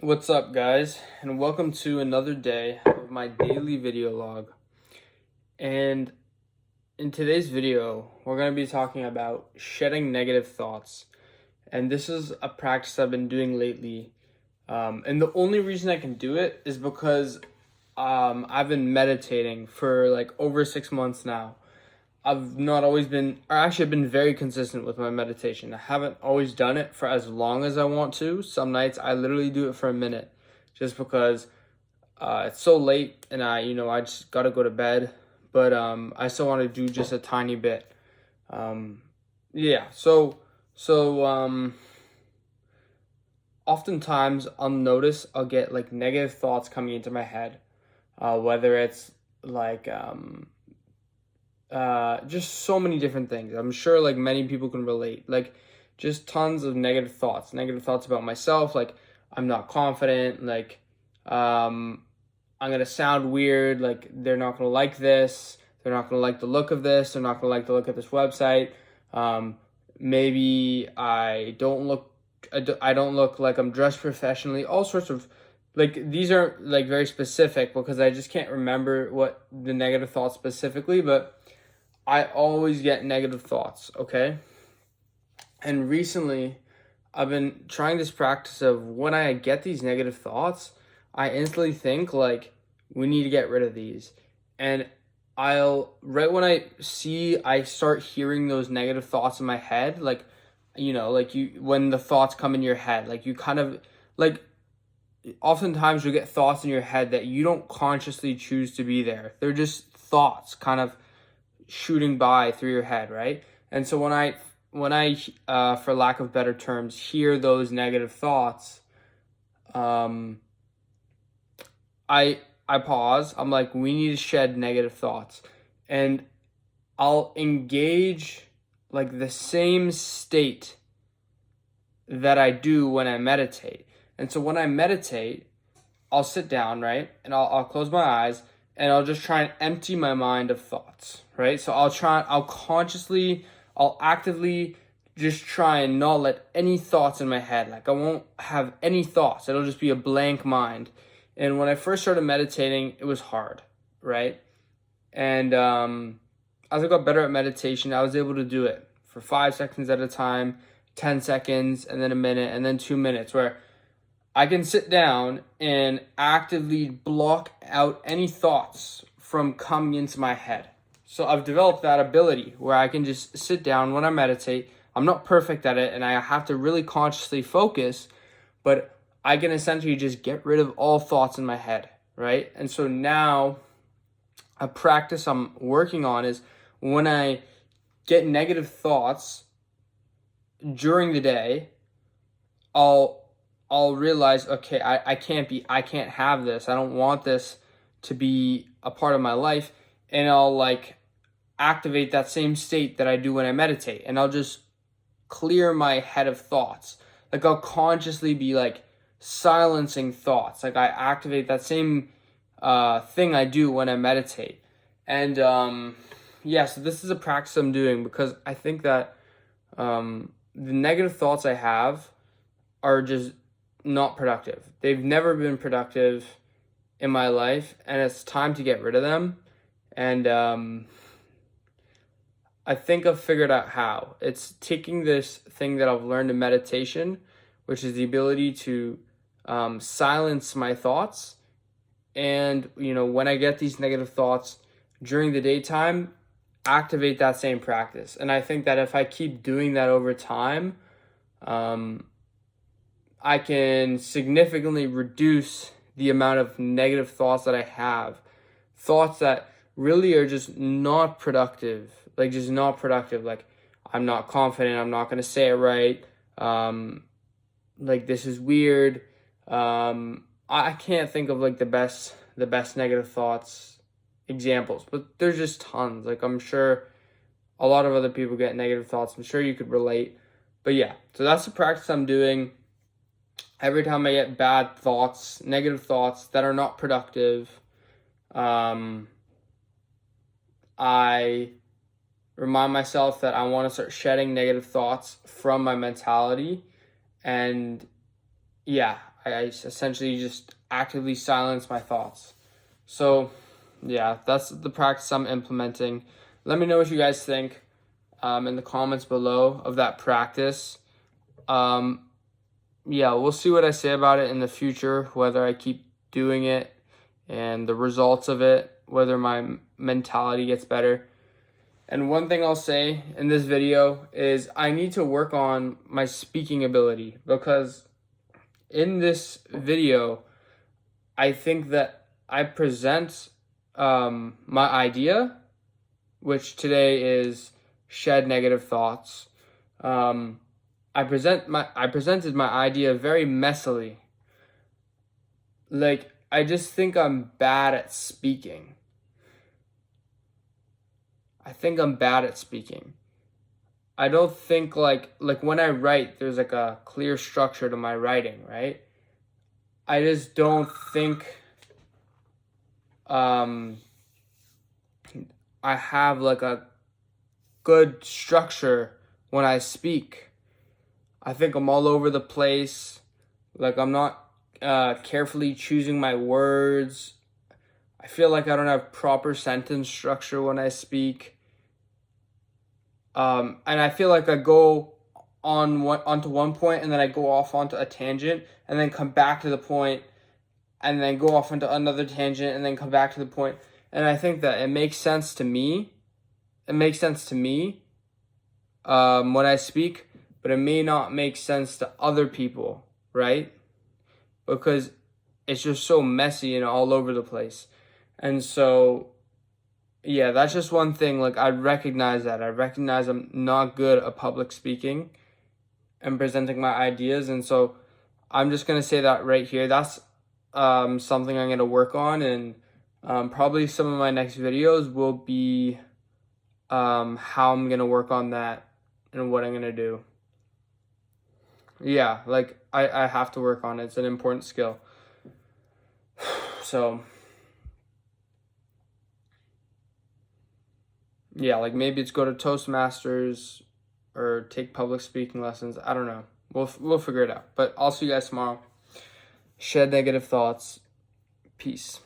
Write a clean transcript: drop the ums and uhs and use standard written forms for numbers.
What's up, guys, and welcome to another day of my daily video log. And in today's video, we're going to be talking about shedding negative thoughts. And this is a practice I've been doing lately. And the only reason I can do it is because I've been meditating for like over 6 months now. I've not always been, or actually, I've been very consistent with my meditation. I haven't always done it for as long as I want to. Some nights I literally do it for a minute just because it's so late and I just got to go to bed. But I still want to do just a tiny bit. Yeah, so oftentimes I'll notice I'll get like negative thoughts coming into my head, whether it's like, just so many different things. I'm sure like many people can relate. Like just tons of negative thoughts about myself. Like I'm not confident. Like I'm gonna sound weird. Like they're not gonna like this. They're not gonna like the look of this. They're not gonna like the look of this website. Maybe I don't look like I'm dressed professionally. All sorts of like these are like very specific because I just can't remember what the negative thoughts specifically, but I always get negative thoughts, okay? And recently, I've been trying this practice of when I get these negative thoughts, I instantly think, like, we need to get rid of these. And right when I start hearing those negative thoughts in my head, like, when the thoughts come in your head, like, you kind of, like, oftentimes you get thoughts in your head that you don't consciously choose to be there. They're just thoughts kind of shooting by through your head, right? And so when I for lack of better terms hear those negative thoughts, I pause. I'm like, we need to shed negative thoughts, and I'll engage like the same state that I do when I meditate. And so when I meditate, I'll sit down, right? And I'll close my eyes and I'll just try and empty my mind of thoughts, right? So I'll actively just try and not let any thoughts in my head. Like I won't have any thoughts. It'll just be a blank mind. And when I first started meditating, it was hard, right? And as I got better at meditation, I was able to do it for 5 seconds at a time, 10 seconds, and then a minute, and then 2 minutes, where I can sit down and actively block out any thoughts from coming into my head. So I've developed that ability where I can just sit down when I meditate. I'm not perfect at it and I have to really consciously focus, but I can essentially just get rid of all thoughts in my head, right? And so now a practice I'm working on is when I get negative thoughts during the day, I'll realize, okay, I can't have this. I don't want this to be a part of my life. And I'll like activate that same state that I do when I meditate. And I'll just clear my head of thoughts. Like I'll consciously be like silencing thoughts. Like I activate that same thing I do when I meditate. And so this is a practice I'm doing because I think that the negative thoughts I have are just not productive. They've never been productive in my life, and it's time to get rid of them. And I think I've figured out how. It's taking this thing that I've learned in meditation, which is the ability to silence my thoughts. And, when I get these negative thoughts during the daytime, activate that same practice. And I think that if I keep doing that over time, I can significantly reduce the amount of negative thoughts that I have. Thoughts that really are just not productive. Like, just not productive. Like, I'm not confident. I'm not going to say it right. Like, this is weird. I can't think of, like, the best negative thoughts examples. But there's just tons. Like, I'm sure a lot of other people get negative thoughts. I'm sure you could relate. But, yeah. So, that's the practice I'm doing. Every time I get bad thoughts, negative thoughts that are not productive, I remind myself that I want to start shedding negative thoughts from my mentality. And yeah, I essentially just actively silence my thoughts. So yeah, that's the practice I'm implementing. Let me know what you guys think in the comments below of that practice. Yeah, we'll see what I say about it in the future, whether I keep doing it and the results of it, whether my mentality gets better. And one thing I'll say in this video is I need to work on my speaking ability, because in this video, I think that I present my idea, which today is shed negative thoughts. I presented my idea very messily. Like, I just think I'm bad at speaking. I think I'm bad at speaking. I don't think like when I write, there's like a clear structure to my writing, right? I just don't think I have like a good structure when I speak. I think I'm all over the place. Like, I'm not carefully choosing my words. I feel like I don't have proper sentence structure when I speak. And I feel like I go onto one point, and then I go off onto a tangent, and then come back to the point, and then go off into another tangent, and then come back to the point. And I think that it makes sense to me. It makes sense to me when I speak, but it may not make sense to other people, right? Because it's just so messy and all over the place. And so, yeah, that's just one thing. Like, I recognize that. I recognize I'm not good at public speaking and presenting my ideas. And so I'm just going to say that right here. That's something I'm going to work on. And probably some of my next videos will be how I'm going to work on that and what I'm going to do. Yeah, like, I have to work on it. It's an important skill. So, yeah, like maybe it's go to Toastmasters or take public speaking lessons. I don't know. We'll figure it out. But I'll see you guys tomorrow. Shed negative thoughts. Peace.